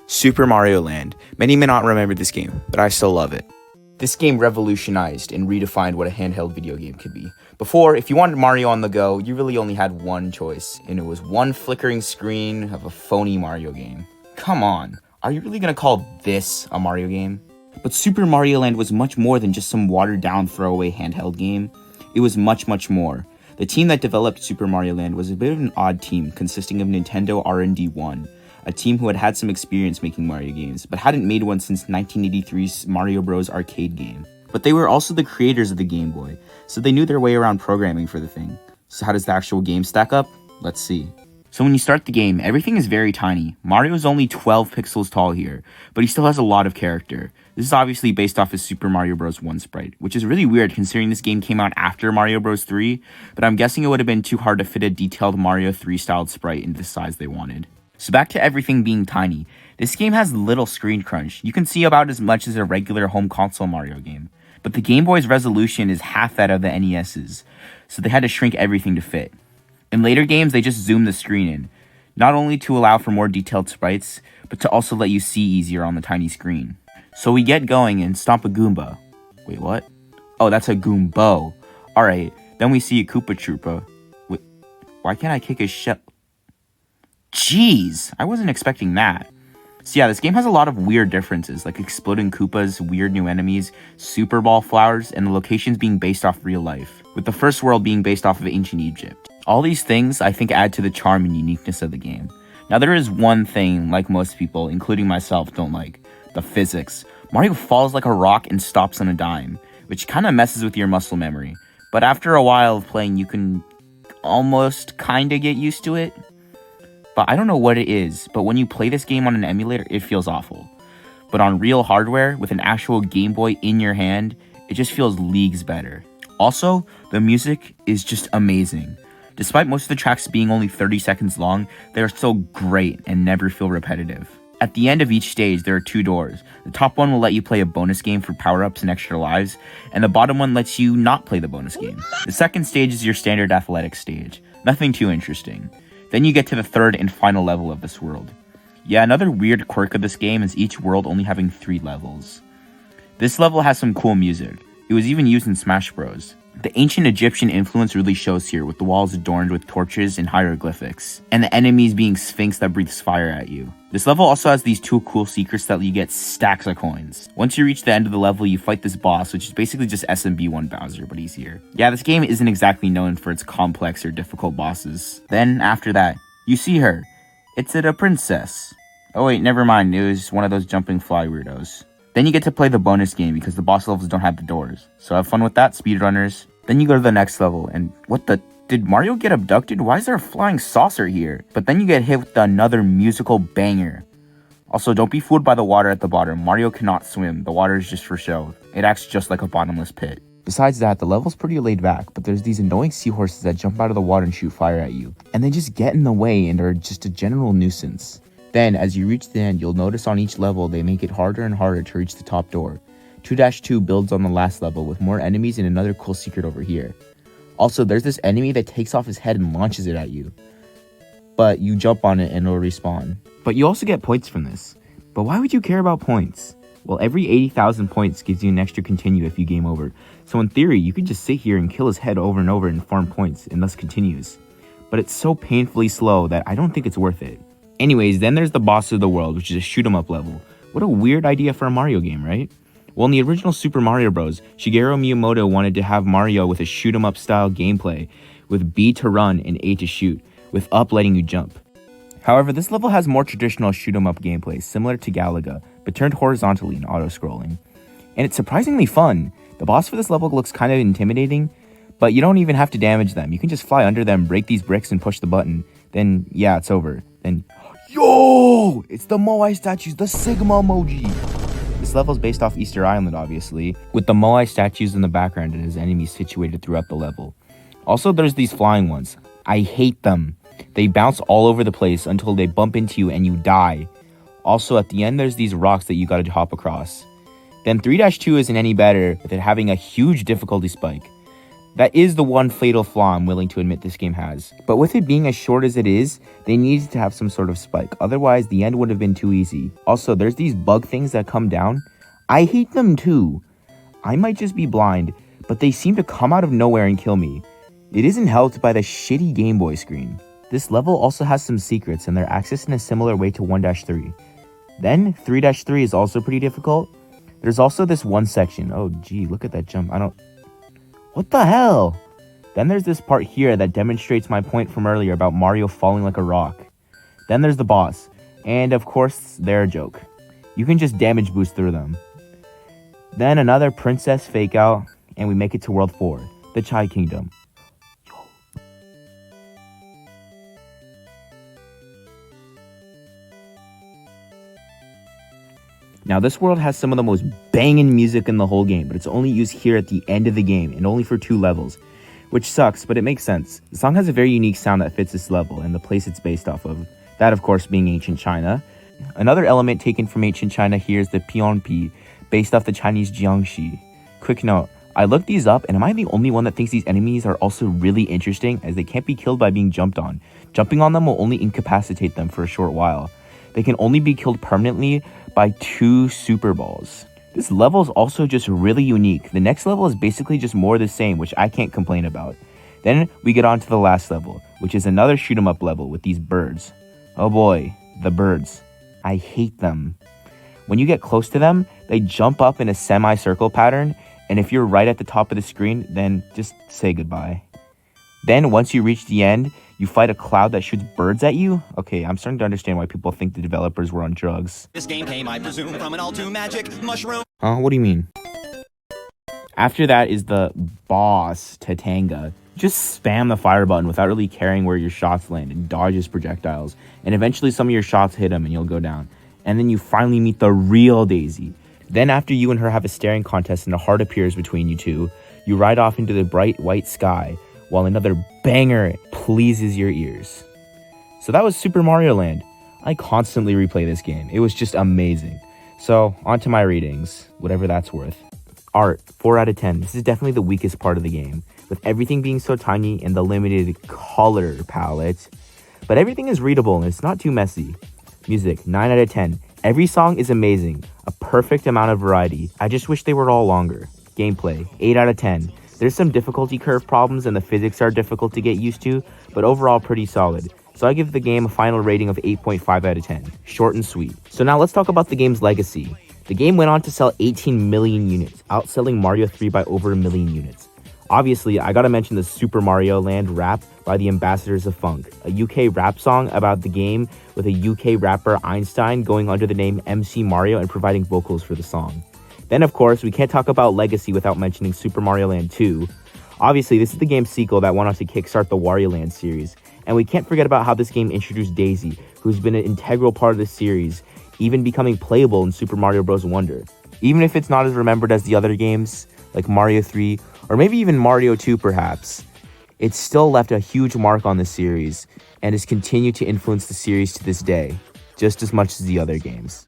Super Mario Land. Many may not remember this game, but I still love it. This game revolutionized and redefined what a handheld video game could be. Before, if you wanted Mario on the go, you really only had one choice, and it was one flickering screen of a phony Mario game. Come on, are you really gonna call this a Mario game? But Super Mario Land was much more than just some watered-down throwaway handheld game. It was much, much more. The team that developed Super Mario Land was a bit of an odd team consisting of Nintendo R&D 1, a team who had had some experience making Mario games, but hadn't made one since 1983's Mario Bros. Arcade game. But they were also the creators of the Game Boy, so they knew their way around programming for the thing. So how does the actual game stack up? Let's see. So when you start the game, everything is very tiny. Mario is only 12 pixels tall here, but he still has a lot of character. This is obviously based off his Super Mario Bros. 1 sprite, which is really weird considering this game came out after Mario Bros. 3, but I'm guessing it would have been too hard to fit a detailed Mario 3 styled sprite into the size they wanted. So back to everything being tiny. This game has little screen crunch. You can see about as much as a regular home console Mario game. But the Game Boy's resolution is half that of the NES's, so they had to shrink everything to fit. In later games, they just zoom the screen in, not only to allow for more detailed sprites, but to also let you see easier on the tiny screen. So we get going and stomp a Goomba. Wait, what? Oh, that's a Goombo. Alright, then we see a Koopa Troopa. Wait, why can't I kick his shell? Jeez, I wasn't expecting that. So yeah, this game has a lot of weird differences, like exploding Koopas, weird new enemies, Super Ball flowers, and the locations being based off real life, with the first world being based off of ancient Egypt. All these things, I think, add to the charm and uniqueness of the game. Now there is one thing, like most people, including myself, don't like: the physics. Mario falls like a rock and stops on a dime, which kind of messes with your muscle memory. But after a while of playing, you can almost kinda get used to it. But I don't know what it is, but when you play this game on an emulator, it feels awful. But on real hardware, with an actual Game Boy in your hand, it just feels leagues better. Also, the music is just amazing. Despite most of the tracks being only 30 seconds long, they are still great and never feel repetitive. At the end of each stage, there are two doors. The top one will let you play a bonus game for power-ups and extra lives, and the bottom one lets you not play the bonus game. The second stage is your standard athletic stage. Nothing too interesting. Then you get to the third and final level of this world. Yeah, another weird quirk of this game is each world only having 3 levels. This level has some cool music. It was even used in Smash Bros. The ancient Egyptian influence really shows here, with the walls adorned with torches and hieroglyphics, and the enemies being sphinx that breathes fire at you. This level also has these 2 cool secrets that let you get stacks of coins. Once you reach the end of the level, you fight this boss, which is basically just SMB1 Bowser, but easier. Yeah, this game isn't exactly known for its complex or difficult bosses. Then, after that, you see her. It's a princess. Oh wait, never mind, it was one of those jumping fly weirdos. Then you get to play the bonus game because the boss levels don't have the doors. So have fun with that, speedrunners. Then you go to the next level, and what the... Did Mario get abducted? Why is there a flying saucer here? But then you get hit with another musical banger. Also, don't be fooled by the water at the bottom. Mario cannot swim. The water is just for show. It acts just like a bottomless pit. Besides that, the level's pretty laid back, but there's these annoying seahorses that jump out of the water and shoot fire at you. And they just get in the way and are just a general nuisance. Then, as you reach the end, you'll notice on each level they make it harder and harder to reach the top door. 2-2 builds on the last level with more enemies and another cool secret over here. Also, there's this enemy that takes off his head and launches it at you. But you jump on it and it'll respawn. But you also get points from this. But why would you care about points? Well, every 80,000 points gives you an extra continue if you game over. So in theory, you could just sit here and kill his head over and over and farm points and thus continues. But it's so painfully slow that I don't think it's worth it. Anyways, then there's the boss of the world, which is a shoot 'em up level. What a weird idea for a Mario game, right? Well, in the original Super Mario Bros., Shigeru Miyamoto wanted to have Mario with a shoot 'em up style gameplay, with B to run and A to shoot, with up letting you jump. However, this level has more traditional shoot 'em up gameplay, similar to Galaga, but turned horizontally and auto-scrolling. And it's surprisingly fun. The boss for this level looks kind of intimidating, but you don't even have to damage them. You can just fly under them, break these bricks, and push the button. Then, yeah, it's over. Then, yo! It's the Moai statues, the Sigma emoji! This level is based off Easter Island, obviously, with the Moai statues in the background and his enemies situated throughout the level. Also, there's these flying ones. I hate them. They bounce all over the place until they bump into you and you die. Also, at the end, there's these rocks that you gotta hop across. Then 3-2 isn't any better, with it having a huge difficulty spike. That is the one fatal flaw I'm willing to admit this game has. But with it being as short as it is, they needed to have some sort of spike. Otherwise, the end would have been too easy. Also, there's these bug things that come down. I hate them too. I might just be blind, but they seem to come out of nowhere and kill me. It isn't helped by the shitty Game Boy screen. This level also has some secrets, and they're accessed in a similar way to 1-3. Then, 3-3 is also pretty difficult. There's also this one section. Oh, gee, look at that jump. What the hell? Then there's this part here that demonstrates my point from earlier about Mario falling like a rock. Then there's the boss. And of course, they're a joke. You can just damage boost through them. Then another princess fake out, and we make it to World 4, the Chai Kingdom. Now, this world has some of the most banging music in the whole game, but it's only used here at the end of the game, and only for 2 levels, which sucks, but it makes sense. The song has a very unique sound that fits this level, and the place it's based off of. That, of course, being ancient China. Another element taken from ancient China here is the Pianpi, based off the Chinese Jiangxi. Quick note, I looked these up, and am I the only one that thinks these enemies are also really interesting, as they can't be killed by being jumped on? Jumping on them will only incapacitate them for a short while. They can only be killed permanently by 2 Super Balls. This level is also just really unique. The next level is basically just more the same, which I can't complain about. Then we get on to the last level, which is another shoot 'em up level with these birds. Oh boy, the birds. I hate them. When you get close to them, they jump up in a semicircle pattern, and if you're right at the top of the screen, then just say goodbye. Then once you reach the end, you fight a cloud that shoots birds at you? Okay, I'm starting to understand why people think the developers were on drugs. This game came, I presume, from an all-too-magic mushroom. Huh? What do you mean? After that is the boss, Tatanga. Just spam the fire button without really caring where your shots land and dodge his projectiles. And eventually some of your shots hit him and you'll go down. And then you finally meet the real Daisy. Then after you and her have a staring contest and a heart appears between you two, you ride off into the bright white sky while another banger pleases your ears. So that was Super Mario Land. I constantly replay this game. It was just amazing. So on to my ratings, whatever that's worth. Art, 4 out of 10. This is definitely the weakest part of the game, with everything being so tiny and the limited color palette. But everything is readable and it's not too messy. Music, 9 out of 10. Every song is amazing, a perfect amount of variety. I just wish they were all longer. Gameplay, 8 out of 10. There's some difficulty curve problems and the physics are difficult to get used to, but overall pretty solid. So I give the game a final rating of 8.5 out of 10. Short and sweet. So now let's talk about the game's legacy. The game went on to sell 18 million units, outselling Mario 3 by over 1 million units. Obviously, I gotta mention the Super Mario Land rap by the Ambassadors of Funk, a UK rap song about the game with a UK rapper Einstein going under the name MC Mario and providing vocals for the song. Then, of course, we can't talk about Legacy without mentioning Super Mario Land 2. Obviously, this is the game's sequel that went on to kickstart the Wario Land series. And we can't forget about how this game introduced Daisy, who's been an integral part of the series, even becoming playable in Super Mario Bros. Wonder. Even if it's not as remembered as the other games, like Mario 3, or maybe even Mario 2 perhaps, it's still left a huge mark on the series, and has continued to influence the series to this day, just as much as the other games.